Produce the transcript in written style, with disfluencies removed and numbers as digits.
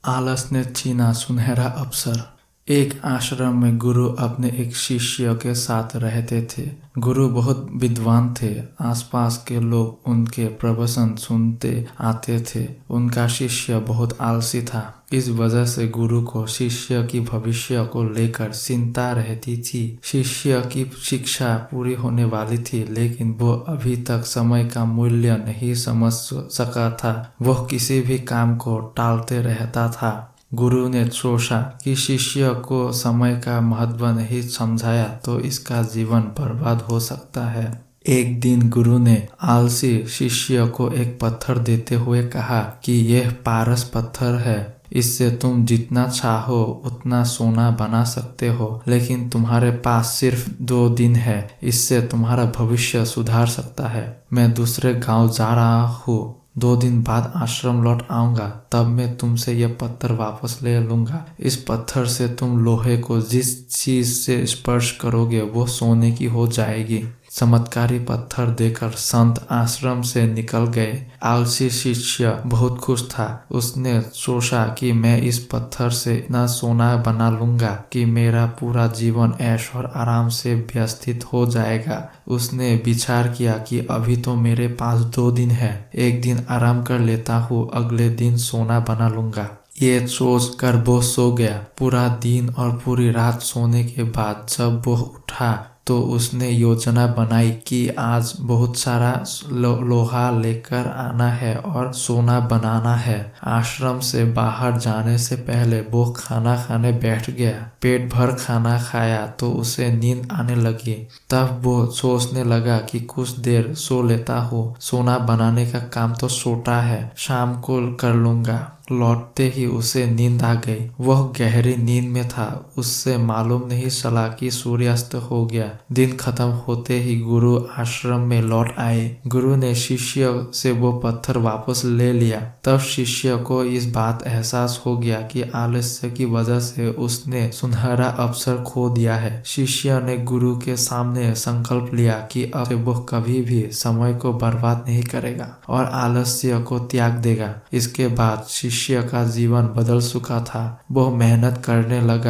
आलस ने छीना सुनहरा अवसर। एक आश्रम में गुरु अपने एक शिष्य के साथ रहते थे। गुरु बहुत विद्वान थे। आसपास के लोग उनके प्रवचन सुनते आते थे। उनका शिष्य बहुत आलसी था। इस वजह से गुरु को शिष्य की भविष्य को लेकर चिंता रहती थी। शिष्य की शिक्षा पूरी होने वाली थी, लेकिन वो अभी तक समय का मूल्य नहीं समझ सका था। वह किसी भी काम को टालते रहता था। गुरु ने सोचा कि शिष्य को समय का महत्व नहीं समझाया तो इसका जीवन बर्बाद हो सकता है। एक दिन गुरु ने आलसी शिष्य को एक पत्थर देते हुए कहा कि यह पारस पत्थर है, इससे तुम जितना चाहो उतना सोना बना सकते हो, लेकिन तुम्हारे पास सिर्फ 2 दिन है। इससे तुम्हारा भविष्य सुधार सकता है। मैं दूसरे गांव जा रहा हूँ। 2 दिन बाद आश्रम लौट आऊंगा, तब मैं तुमसे यह पत्थर वापस ले लूंगा। इस पत्थर से तुम लोहे को जिस चीज से स्पर्श करोगे वो सोने की हो जाएगी। चमत्कारी पत्थर देकर संत आश्रम से निकल गए। आलसी शिष्य बहुत खुश था। उसने सोचा कि मैं इस पत्थर से इतना सोना बना लूंगा कि मेरा पूरा जीवन ऐश और आराम से व्यवस्थित हो जाएगा। उसने विचार किया कि अभी तो मेरे पास 2 दिन है। एक दिन आराम कर लेता हूँ, अगले दिन सोना बना लूंगा। ये सोच कर वो सो गया। पूरा दिन और पूरी रात सोने के बाद जब वो उठा तो उसने योजना बनाई कि आज बहुत सारा लोहा लेकर आना है और सोना बनाना है। आश्रम से बाहर जाने से पहले वो खाना खाने बैठ गया। पेट भर खाना खाया तो उसे नींद आने लगी। तब वो सोचने लगा कि कुछ देर सो लेता हूँ, सोना बनाने का काम तो छोटा है, शाम को कर लूंगा। लौटते ही उसे नींद आ गई। वह गहरी नींद में था। उससे मालूम नहीं चला कि सूर्यास्त हो गया। दिन खत्म होते ही गुरु आश्रम में लौट आए। गुरु ने शिष्य से वो पत्थर वापस ले लिया। तब शिष्य को इस बात एहसास हो गया कि आलस्य की वजह से उसने सुनहरा अवसर खो दिया है। शिष्य ने गुरु के सामने संकल्प लिया कि अब वह कभी भी समय को बर्बाद नहीं करेगा और आलस्य को त्याग देगा। इसके बाद शिष्य का जीवन बदल चुका था। वो मेहनत करने लगा।